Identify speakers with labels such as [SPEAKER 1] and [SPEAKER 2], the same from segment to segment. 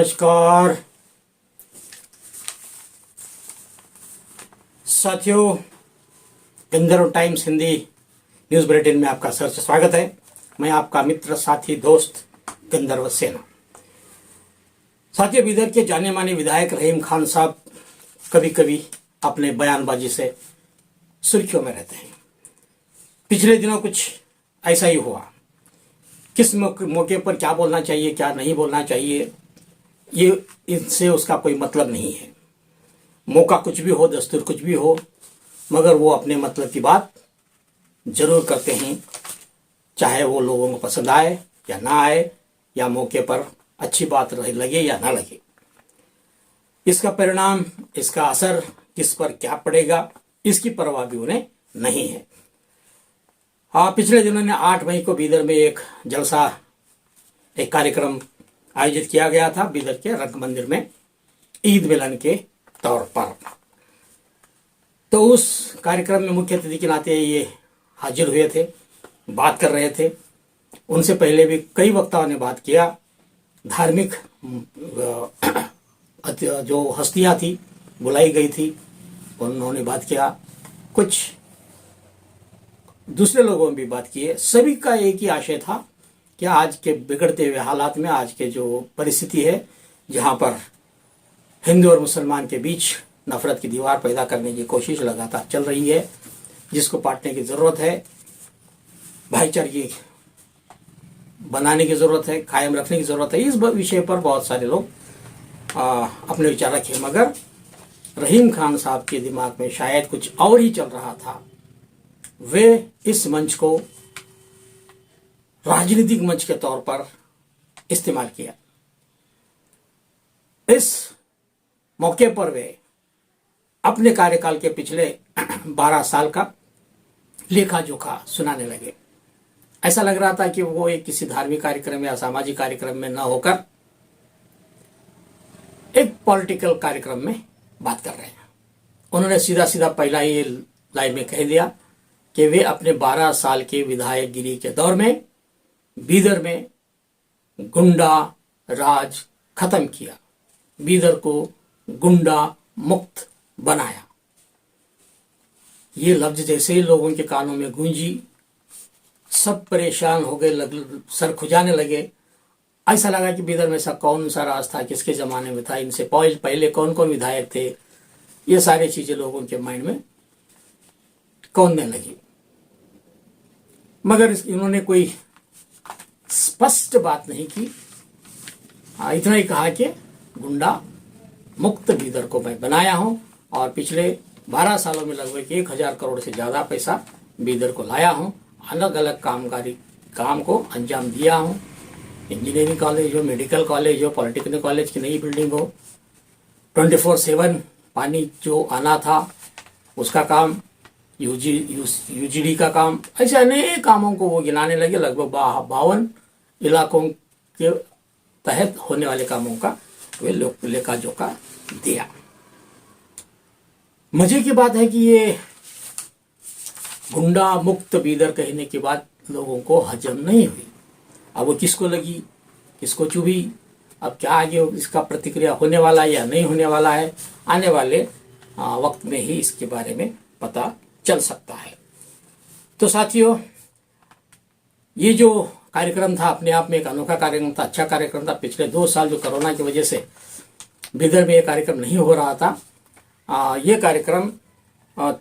[SPEAKER 1] नमस्कार साथियों, गंधर्व times Hindi news bulletin में आपका सर से स्वागत है। मैं आपका मित्र साथी दोस्त गंधर्व सेना। साथियों, बीदर के जाने माने विधायक रहीम खान साहब कभी कभी अपने बयानबाजी से सुर्खियों में रहते हैं। पिछले दिनों कुछ ऐसा ही हुआ। किस मौके पर क्या बोलना चाहिए, क्या नहीं बोलना चाहिए, ये इनसे उसका कोई मतलब नहीं है। मौका कुछ भी हो, दस्तूर कुछ भी हो, मगर वो अपने मतलब की बात जरूर करते हैं, चाहे वो लोगों को पसंद आए या ना आए, या मौके पर अच्छी बात लगे या ना लगे। इसका परिणाम, इसका असर किस पर क्या पड़ेगा, इसकी परवाह भी उन्हें नहीं है। पिछले दिनों ने 8 मई को बीदर में एक जलसा, एक कार्यक्रम आयोजित किया गया था बीदर के रंग मंदिर में, ईद मिलन के तौर पर। तो उस कार्यक्रम में मुख्य अतिथि के नाते ये हाजिर हुए थे, बात कर रहे थे। उनसे पहले भी कई वक्ताओं ने बात किया। धार्मिक जो हस्तियां थी, बुलाई गई थी, उन्होंने बात किया। कुछ दूसरे लोगों ने भी बात की है। सभी का एक ही आशय था कि आज के बिगड़ते हुए हालात में, आज के जो परिस्थिति है जहां पर हिंदू और मुसलमान के बीच नफरत की दीवार पैदा करने की कोशिश लगातार चल रही है, जिसको पाटने की जरूरत है, भाईचारे बनाने की जरूरत है, कायम रखने की जरूरत है। इस विषय पर बहुत सारे लोग अपने विचार रखे, मगर रहीम खान साहब के दिमाग में शायद कुछ और ही चल रहा था। वे इस मंच को राजनीतिक मंच के तौर पर इस्तेमाल किया। इस मौके पर वे अपने कार्यकाल के पिछले 12 साल का लेखा जोखा सुनाने लगे। ऐसा लग रहा था कि वो एक किसी धार्मिक कार्यक्रम या सामाजिक कार्यक्रम में न होकर एक पॉलिटिकल कार्यक्रम में बात कर रहे हैं। उन्होंने सीधा सीधा पहला ही लाइन में कह दिया कि वे अपने 12 साल के विधायकगिरी के दौर में बीदर में गुंडा राज खत्म किया, बीदर को गुंडा मुक्त बनाया। ये लफ्ज जैसे ही लोगों के कानों में गूंजी, सब परेशान हो गए, सर खुजाने लगे। ऐसा लगा कि बीदर में ऐसा कौन सा राज था, किसके जमाने में था, इनसे पहले कौन कौन विधायक थे, ये सारी चीजें लोगों के माइंड में कौंधने लगी। मगर इन्होंने कोई स्पष्ट बात नहीं की। इतना ही कहा कि गुंडा मुक्त बीदर को मैं बनाया हूं और पिछले 12 सालों में लगभग 1000 करोड़ से ज्यादा पैसा बीदर को लाया हूं, अलग अलग कामगारी काम को अंजाम दिया हूं। इंजीनियरिंग कॉलेज हो, मेडिकल कॉलेज हो, पॉलिटेक्निक कॉलेज की नई बिल्डिंग हो, 24/7 पानी जो आना था उसका काम, यूजीडी का काम, ऐसे अनेक कामों को वो गिनाने लगे। लगभग 52 इलाकों के तहत होने वाले कामों का वे लेखा जोखा दिया। मजे की बात है कि ये गुंडा मुक्त बीदर कहने के बाद लोगों को हजम नहीं हुई। अब वो किसको लगी, किसको चुभी, अब क्या आगे इसका प्रतिक्रिया होने वाला है या नहीं होने वाला है, आने वाले वक्त में ही इसके बारे में पता चल सकता है। तो साथियों, ये जो कार्यक्रम था अपने आप में एक अनोखा कार्यक्रम था, अच्छा कार्यक्रम था। पिछले 2 साल जो कोरोना की वजह से बीदर में ये कार्यक्रम नहीं हो रहा था, ये कार्यक्रम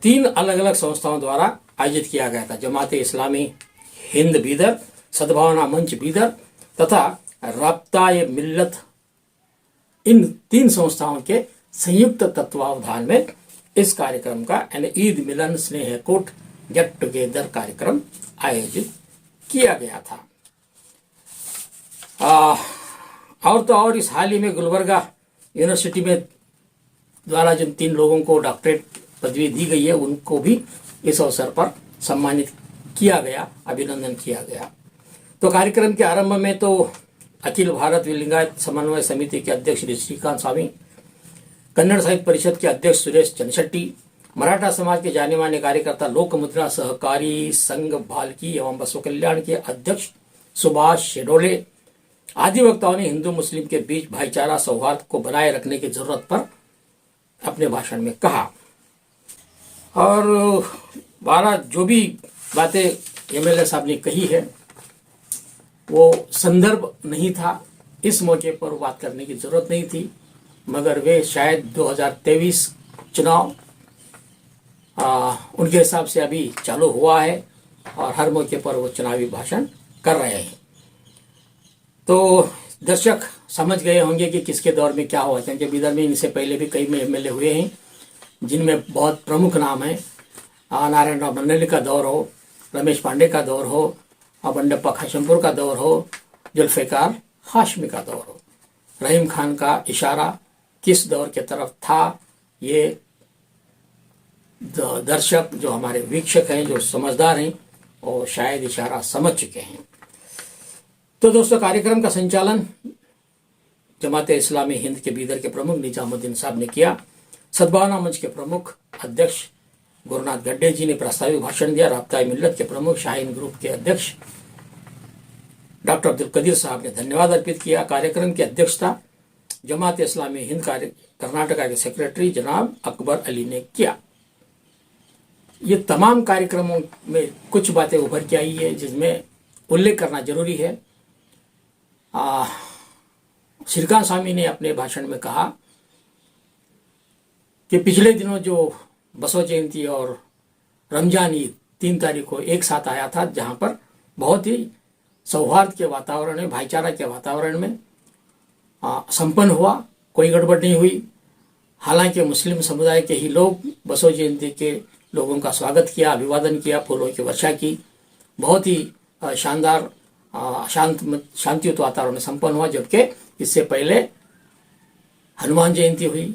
[SPEAKER 1] 3 अलग अलग संस्थाओं द्वारा आयोजित किया गया था। जमाते इस्लामी हिंद बीदर, सद्भावना मंच बीदर तथा राब्ता-ए मिल्लत, इन 3 संस्थाओं के संयुक्त तत्वावधान में इस कार्यक्रम का यानी ईद मिलन स्नेह कूट गेट टुगेदर कार्यक्रम आयोजित किया गया था। और तो और इस हाल ही में गुलबर्गा यूनिवर्सिटी में द्वारा जिन 3 लोगों को डॉक्टरेट पदवी दी गई है, उनको भी इस अवसर पर सम्मानित किया गया, अभिनंदन किया गया। तो कार्यक्रम के आरंभ में तो अखिल भारत लिंगायत समन्वय समिति के अध्यक्ष श्री श्रीकांत स्वामी, कन्नड़ साहित्य परिषद के अध्यक्ष सुरेश चंदशेट्टी, मराठा समाज के जाने माने कार्यकर्ता लोकमुद्रा सहकारी संघ भालकी एवं बसव कल्याण के अध्यक्ष सुभाष शेडोले, आदि वक्ताओं ने हिंदू मुस्लिम के बीच भाईचारा सौहार्द को बनाए रखने की जरूरत पर अपने भाषण में कहा। और 12 जो भी बातें एमएलए साहब ने कही है वो संदर्भ नहीं था, इस मौके पर बात करने की जरूरत नहीं थी, मगर वे शायद 2023 चुनाव उनके हिसाब से अभी चालू हुआ है और हर मौके पर वो चुनावी भाषण कर रहे हैं। तो दर्शक समझ गए होंगे कि किसके दौर में क्या हुआ, क्योंकि बीदर में इनसे पहले भी कई एमएलए हुए हैं जिनमें बहुत प्रमुख नाम है। नारायण राव मंडल का दौर हो, रमेश पांडे का दौर हो, बंडप्पा खाशमपुर का दौर हो, जुल्फिकार हाशमी का दौर हो। रहीम खान का इशारा किस दौर के तरफ था, ये दर्शक जो हमारे वीक्षक हैं, जो समझदार हैं, और शायद इशारा समझ चुके हैं। तो दोस्तों, कार्यक्रम का संचालन जमात इस्लामी हिंद के बीदर के प्रमुख निजामुद्दीन साहब ने किया। सद्भावना मंच के प्रमुख अध्यक्ष गुरुनाथ गड्ढे जी ने प्रास्ताविक भाषण दिया। राब्ता मिल्लत के प्रमुख शाहीन ग्रुप के अध्यक्ष डॉक्टर अब्दुल कदीर साहब ने धन्यवाद अर्पित किया। कार्यक्रम की अध्यक्षता जमात इस्लामी हिंद कर्नाटका के सेक्रेटरी जनाब अकबर अली ने किया। ये तमाम कार्यक्रमों में कुछ बातें उभर के आई है जिसमें उल्लेख करना जरूरी है। श्रीकांत स्वामी ने अपने भाषण में कहा कि पिछले दिनों जो बसव जयंती और रमजान ईद 3 तारीख को एक साथ आया था, जहां पर बहुत ही सौहार्द के वातावरण में, भाईचारा के वातावरण में संपन्न हुआ, कोई गड़बड़ नहीं हुई। हालांकि मुस्लिम समुदाय के ही लोग बसव जयंती के लोगों का स्वागत किया, अभिवादन किया, फूलों की वर्षा की, बहुत ही शानदार शांतियुत वातावरण में संपन्न हुआ। जबकि इससे पहले हनुमान जयंती हुई,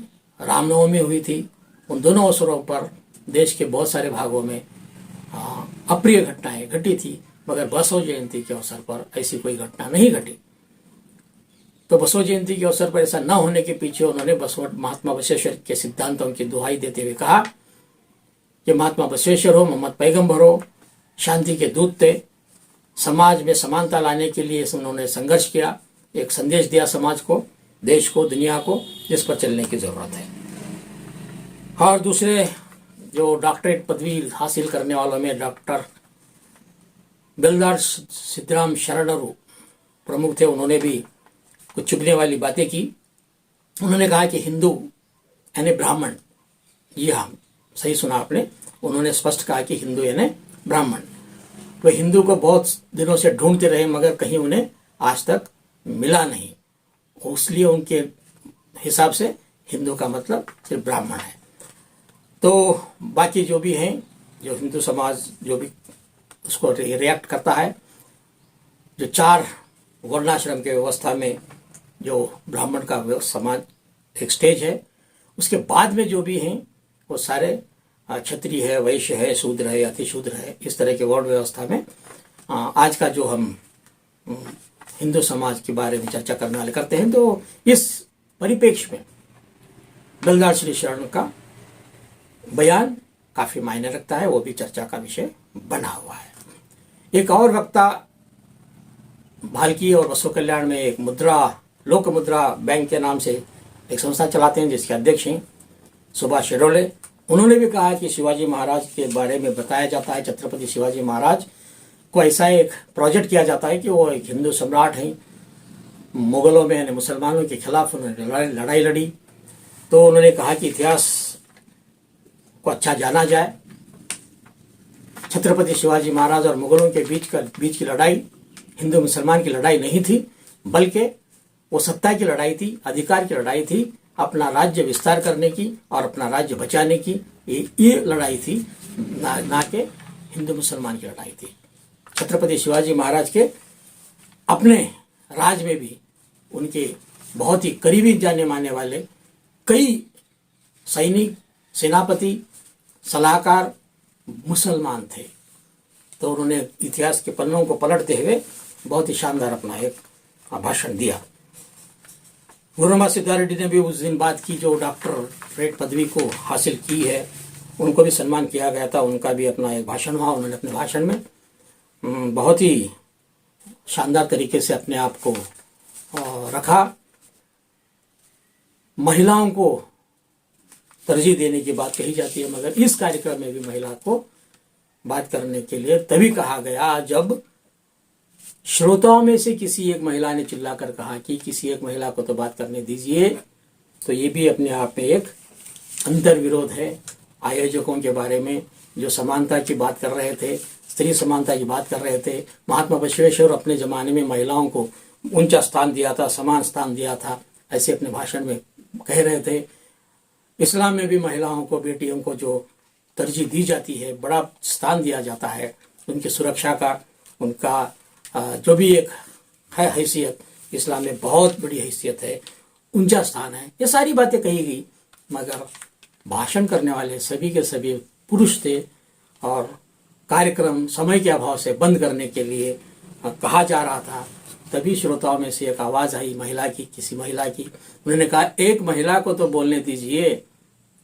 [SPEAKER 1] रामनवमी हुई थी। उन दोनों अवसरों पर देश के बहुत सारे भागों में अप्रिय घटनाएं घटी थी, मगर बसव जयंती के अवसर पर ऐसी कोई घटना नहीं घटी। तो बसव जयंती के अवसर पर ऐसा न होने के पीछे उन्होंने महात्मा बसवेश्वर के सिद्धांतों की दुहाई देते हुए कहा कि महात्मा बसवेश्वर हो, मोहम्मद पैगंबर हो, शांति के दूत थे। समाज में समानता लाने के लिए उन्होंने संघर्ष किया, एक संदेश दिया समाज को, देश को, दुनिया को, जिस पर चलने की जरूरत है। और दूसरे जो डॉक्टरेट पदवी हासिल करने वालों में डॉक्टर बेलदार सिद्धराम शरणरू प्रमुख थे। उन्होंने भी कुछ चुभने वाली बातें की। उन्होंने कहा कि हिंदू यानी ब्राह्मण, ये हम सही सुना आपने, उन्होंने स्पष्ट कहा कि हिंदू यानी ब्राह्मण। वे हिंदू को बहुत दिनों से ढूंढते रहे, मगर कहीं उन्हें आज तक मिला नहीं, इसलिए उनके हिसाब से हिंदू का मतलब सिर्फ ब्राह्मण है। तो बाकी जो भी हैं, जो हिंदू समाज जो भी उसको रिएक्ट करता है, जो 4 वर्णाश्रम के व्यवस्था में जो ब्राह्मण का समाज एक स्टेज है, उसके बाद में जो भी हैं वो सारे क्षत्रिय है, वैश्य है, शूद्र है, अतिशूद्र है, इस तरह के वर्ण व्यवस्था में आज का जो हम हिंदू समाज के बारे में चर्चा करने वाले करते हैं। तो इस परिप्रेक्ष्य में बेलदार श्री शरण का बयान काफी मायने रखता है, वो भी चर्चा का विषय बना हुआ है। एक और वक्ता भालकी और बसव कल्याण में एक लोक मुद्रा बैंक के नाम से एक संस्था चलाते हैं, जिसके अध्यक्ष हैं सुभाष शिरोले। उन्होंने भी कहा कि शिवाजी महाराज के बारे में बताया जाता है, छत्रपति शिवाजी महाराज को ऐसा एक प्रोजेक्ट किया जाता है कि वो एक हिंदू सम्राट हैं, मुगलों में यानी मुसलमानों के खिलाफ उन्होंने लड़ाई लड़ी। तो उन्होंने कहा कि इतिहास को अच्छा जाना जाए। छत्रपति शिवाजी महाराज और मुगलों के बीच की लड़ाई हिंदू मुसलमान की लड़ाई नहीं थी, बल्कि वो सत्ता की लड़ाई थी, अधिकार की लड़ाई थी, अपना राज्य विस्तार करने की और अपना राज्य बचाने की ये लड़ाई थी, ना कि हिंदू मुसलमान की लड़ाई थी। छत्रपति शिवाजी महाराज के अपने राज में भी उनके बहुत ही करीबी जाने मानने वाले कई सैनिक, सेनापति, सलाहकार मुसलमान थे। तो उन्होंने इतिहास के पन्नों को पलटते हुए बहुत ही शानदार अपना एक भाषण दिया। गुरुमा सिद्धार्थ रेड्डी ने भी उस दिन बात की, जो डॉक्टरेट पदवी को हासिल की है, उनको भी सम्मान किया गया था, उनका भी अपना एक भाषण हुआ। उन्होंने अपने भाषण में बहुत ही शानदार तरीके से अपने आप को रखा। महिलाओं को तरजीह देने की बात कही जाती है, मगर इस कार्यक्रम में भी महिला को बात करने के लिए तभी कहा गया जब श्रोताओं में से किसी एक महिला ने चिल्लाकर कहा कि किसी एक महिला को तो बात करने दीजिए। तो ये भी अपने आप में एक अंतर्विरोध है। आयोजकों के बारे में जो समानता की बात कर रहे थे, स्त्री समानता की बात कर रहे थे, महात्मा बसवेश्वर अपने ज़माने में महिलाओं को ऊंचा स्थान दिया था, समान स्थान दिया था, ऐसे अपने भाषण में कह रहे थे। इस्लाम में भी महिलाओं को, बेटियों को जो तरजीह दी जाती है, बड़ा स्थान दिया जाता है, उनकी सुरक्षा का, उनका जो भी एक है हैसियत, इस्लाम में बहुत बड़ी हैसियत है, ऊंचा स्थान है। ये सारी बातें कही गई, मगर भाषण करने वाले सभी के सभी पुरुष थे और कार्यक्रम समय के अभाव से बंद करने के लिए कहा जा रहा था। तभी श्रोताओं में से एक आवाज़ आई महिला की, किसी महिला की। उन्होंने कहा एक महिला को तो बोलने दीजिए।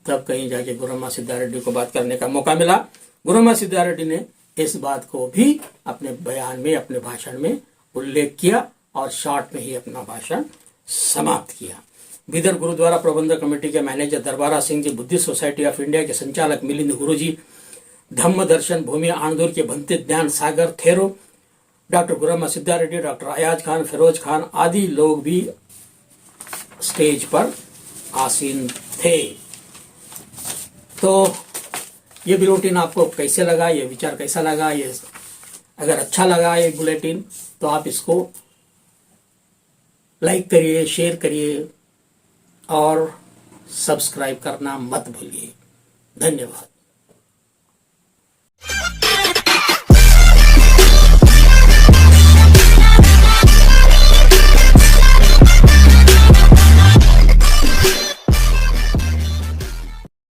[SPEAKER 1] तब कहीं जाके गुरुम्मा सिद्धा रेड्डी को बात करने का मौका मिला। गुरुम्मा सिद्धा रेड्डी ने इस बात को भी अपने बयान में, अपने भाषण में उल्लेख किया और शॉर्ट में ही अपना भाषण समाप्त किया। बिदर गुरुद्वारा प्रबंधक कमेटी के manager Darbara Singh ji, Buddhist Society of India के संचालक मिलिंद गुरुजी, धम्म दर्शन भूमि आंदोर के भंते ध्यान सागर थेरो, डॉक्टर गुरुम्मा सिद्धा रेड्डी, डॉक्टर अयाज खान, फिरोज खान आदि लोग भी स्टेज पर आसीन थे। तो ये बुलेटिन आपको कैसे लगा, ये विचार कैसा लगा? ये अगर अच्छा लगा ये बुलेटिन तो आप इसको लाइक करिए, शेयर करिए और सब्सक्राइब करना मत भूलिए। धन्यवाद।